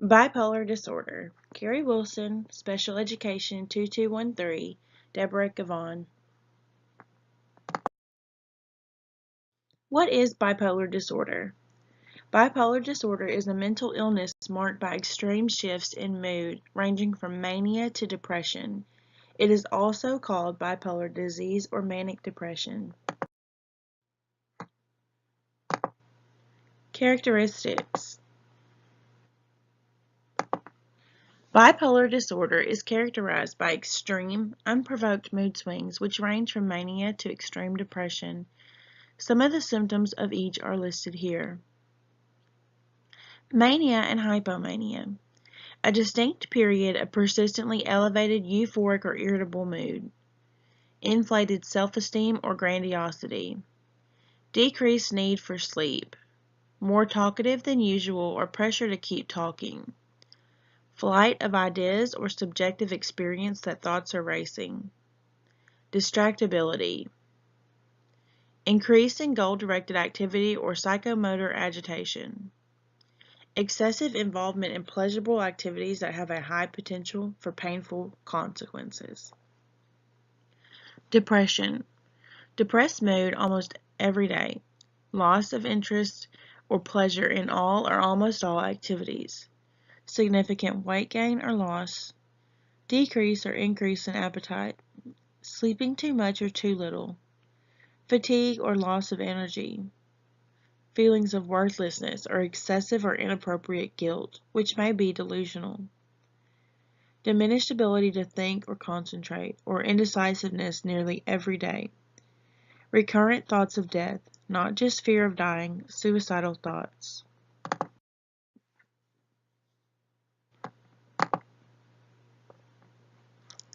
Bipolar disorder. Carrie Wilson, Special Education 2213, Deborah Gavon. What is bipolar disorder? Bipolar disorder is a mental illness marked by extreme shifts in mood, ranging from mania to depression. It is also called bipolar disease or manic depression. Characteristics. Bipolar disorder is characterized by extreme, unprovoked mood swings which range from mania to extreme depression. Some of the symptoms of each are listed here. Mania and hypomania. A distinct period of persistently elevated euphoric or irritable mood. Inflated self-esteem or grandiosity. Decreased need for sleep. More talkative than usual or pressure to keep talking. Flight of ideas or subjective experience that thoughts are racing. Distractibility. Increase in goal-directed activity or psychomotor agitation. Excessive involvement in pleasurable activities that have a high potential for painful consequences. Depression. Depressed mood almost every day. Loss of interest or pleasure in all or almost all activities. Significant weight gain or loss. Decrease or increase in appetite. Sleeping too much or too little. Fatigue or loss of energy. Feelings of worthlessness or excessive or inappropriate guilt, which may be delusional. Diminished ability to think or concentrate, or indecisiveness nearly every day. Recurrent thoughts of death, not just fear of dying, suicidal thoughts.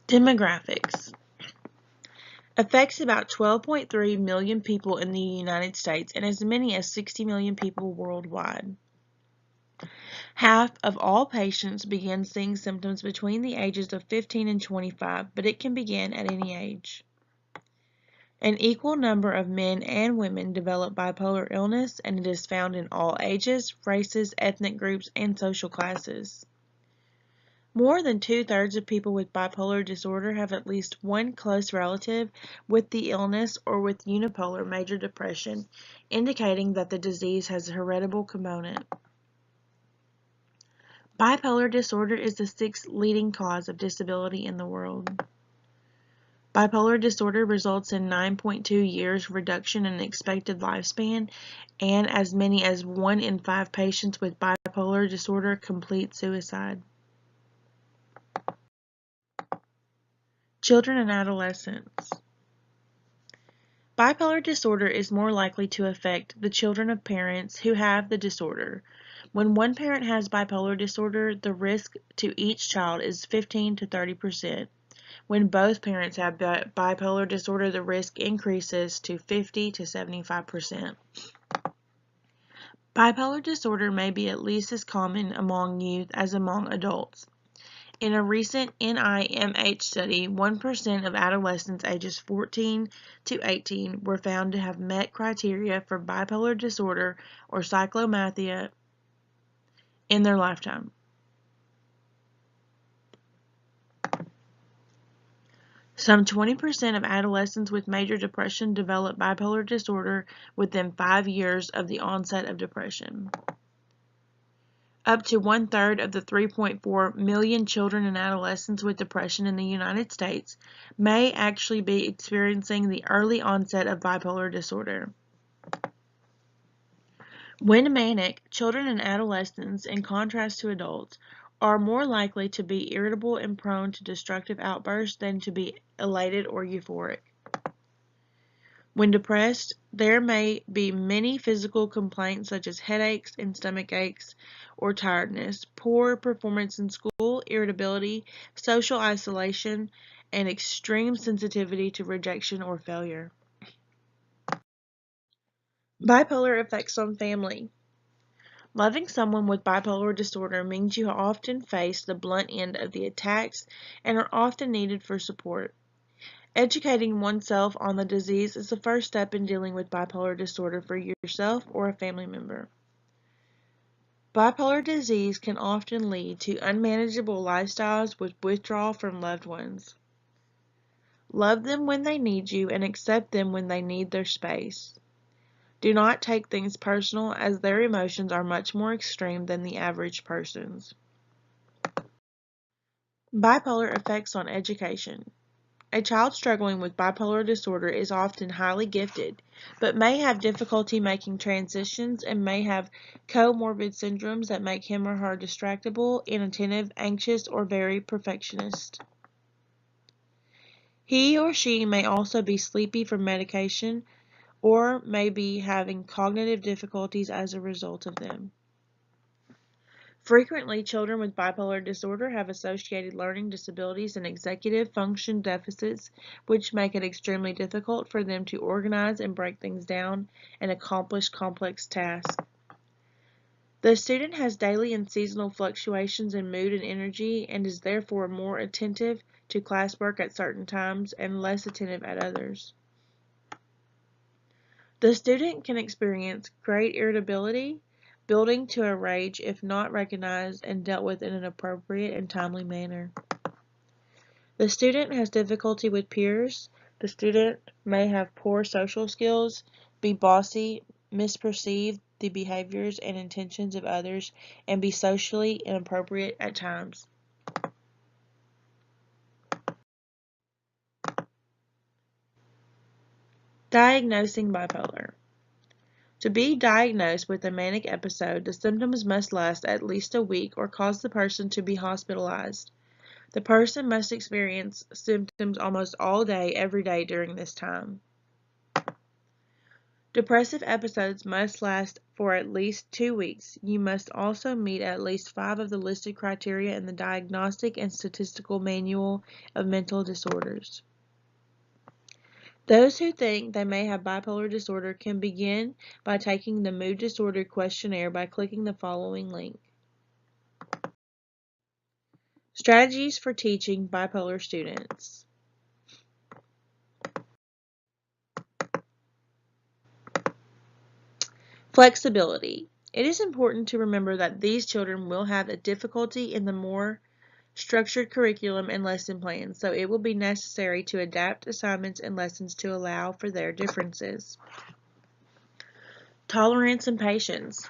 Demographics. Affects about 12.3 million people in the United States and as many as 60 million people worldwide. Half of all patients begin seeing symptoms between the ages of 15 and 25, but it can begin at any age. An equal number of men and women develop bipolar illness, and it is found in all ages, races, ethnic groups, and social classes. More than 2/3 of people with bipolar disorder have at least one close relative with the illness or with unipolar major depression, indicating that the disease has a heritable component. Bipolar disorder is the sixth leading cause of disability in the world. Bipolar disorder results in 9.2 years reduction in expected lifespan, and as many as 1 in 5 patients with bipolar disorder complete suicide. Children and adolescents. Bipolar disorder is more likely to affect the children of parents who have the disorder. When one parent has bipolar disorder, the risk to each child is 15 to 30%. When both parents have bipolar disorder, the risk increases to 50 to 75%. Bipolar disorder may be at least as common among youth as among adults. In a recent NIMH study, 1% of adolescents ages 14 to 18 were found to have met criteria for bipolar disorder or cyclothymia in their lifetime. Some 20% of adolescents with major depression develop bipolar disorder within 5 years of the onset of depression. Up to 1/3 of the 3.4 million children and adolescents with depression in the United States may actually be experiencing the early onset of bipolar disorder. When manic, children and adolescents, in contrast to adults, are more likely to be irritable and prone to destructive outbursts than to be elated or euphoric. When depressed, there may be many physical complaints such as headaches and stomach aches or tiredness, poor performance in school, irritability, social isolation, and extreme sensitivity to rejection or failure. Bipolar effects on family. Loving someone with bipolar disorder means you often face the blunt end of the attacks and are often needed for support. Educating oneself on the disease is the first step in dealing with bipolar disorder for yourself or a family member. Bipolar disease can often lead to unmanageable lifestyles with withdrawal from loved ones. Love them when they need you and accept them when they need their space. Do not take things personal, as their emotions are much more extreme than the average person's. Bipolar effects on education. A child struggling with bipolar disorder is often highly gifted, but may have difficulty making transitions and may have comorbid syndromes that make him or her distractible, inattentive, anxious, or very perfectionist. He or she may also be sleepy from medication or may be having cognitive difficulties as a result of them. Frequently, children with bipolar disorder have associated learning disabilities and executive function deficits, which make it extremely difficult for them to organize and break things down and accomplish complex tasks. The student has daily and seasonal fluctuations in mood and energy and is therefore more attentive to classwork at certain times and less attentive at others. The student can experience great irritability, building to a rage if not recognized and dealt with in an appropriate and timely manner. The student has difficulty with peers. The student may have poor social skills, be bossy, misperceive the behaviors and intentions of others, and be socially inappropriate at times. Diagnosing bipolar. To be diagnosed with a manic episode, the symptoms must last at least a week or cause the person to be hospitalized. The person must experience symptoms almost all day, every day during this time. Depressive episodes must last for at least 2 weeks. You must also meet at least 5 of the listed criteria in the Diagnostic and Statistical Manual of Mental Disorders. Those who think they may have bipolar disorder can begin by taking the mood disorder questionnaire by clicking the following link. Strategies for teaching bipolar students. Flexibility. It is important to remember that these children will have a difficulty in the more structured curriculum and lesson plans, so it will be necessary to adapt assignments and lessons to allow for their differences. Tolerance and patience.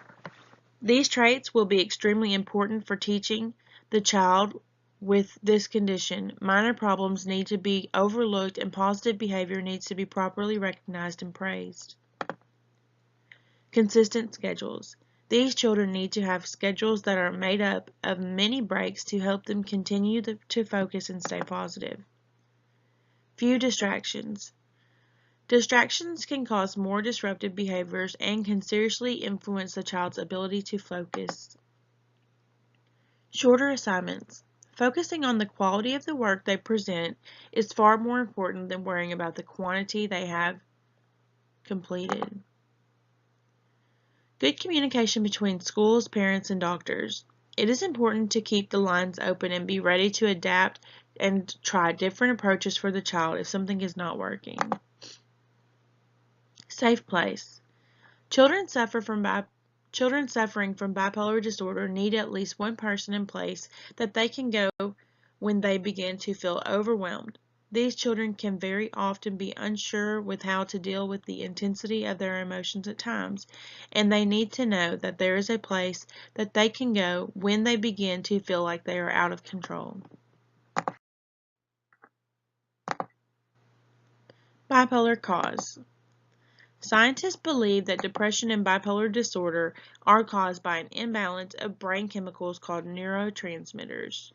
These traits will be extremely important for teaching the child with this condition. Minor problems need to be overlooked and positive behavior needs to be properly recognized and praised. Consistent schedules. These children need to have schedules that are made up of many breaks to help them continue to focus and stay positive. Few distractions. Distractions can cause more disruptive behaviors and can seriously influence the child's ability to focus. Shorter assignments. Focusing on the quality of the work they present is far more important than worrying about the quantity they have completed. Good communication between schools, parents, and doctors. It is important to keep the lines open and be ready to adapt and try different approaches for the child if something is not working. Safe place. Children suffering from bipolar disorder need at least one person in place that they can go when they begin to feel overwhelmed. These children can very often be unsure with how to deal with the intensity of their emotions at times, and they need to know that there is a place that they can go when they begin to feel like they are out of control. Bipolar cause. Scientists believe that depression and bipolar disorder are caused by an imbalance of brain chemicals called neurotransmitters.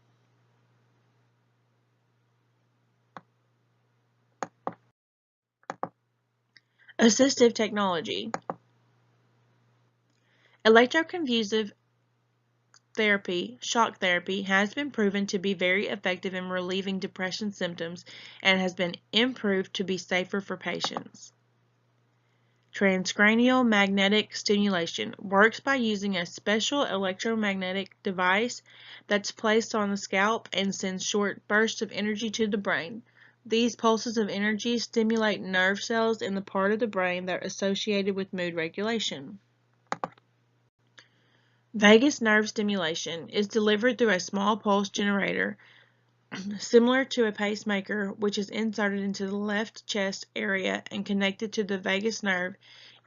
Assistive technology. Electroconvulsive therapy, shock therapy, has been proven to be very effective in relieving depression symptoms and has been improved to be safer for patients. Transcranial magnetic stimulation works by using a special electromagnetic device that's placed on the scalp and sends short bursts of energy to the brain. These pulses of energy stimulate nerve cells in the part of the brain that are associated with mood regulation. Vagus nerve stimulation is delivered through a small pulse generator similar to a pacemaker, which is inserted into the left chest area and connected to the vagus nerve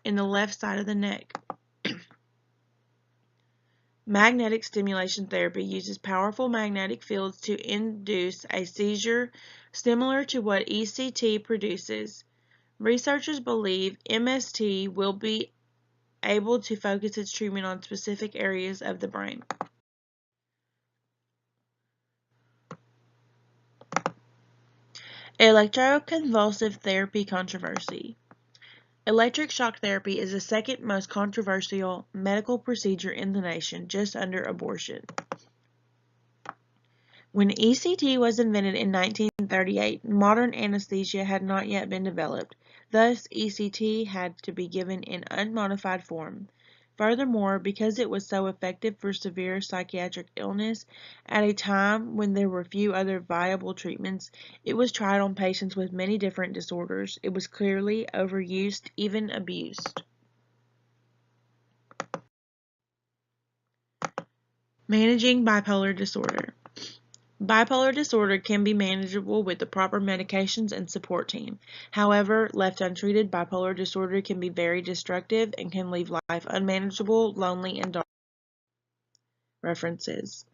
in the left side of the neck. Magnetic stimulation therapy uses powerful magnetic fields to induce a seizure similar to what ECT produces. Researchers believe MST will be able to focus its treatment on specific areas of the brain. Electroconvulsive therapy controversy. Electric shock therapy is the second most controversial medical procedure in the nation, just under abortion. When ECT was invented in 1938, modern anesthesia had not yet been developed. Thus, ECT had to be given in unmodified form. Furthermore, because it was so effective for severe psychiatric illness, at a time when there were few other viable treatments, it was tried on patients with many different disorders. It was clearly overused, even abused. Managing bipolar disorder. Bipolar disorder can be manageable with the proper medications and support team. However, left untreated, bipolar disorder can be very destructive and can leave life unmanageable, lonely, and dark. References.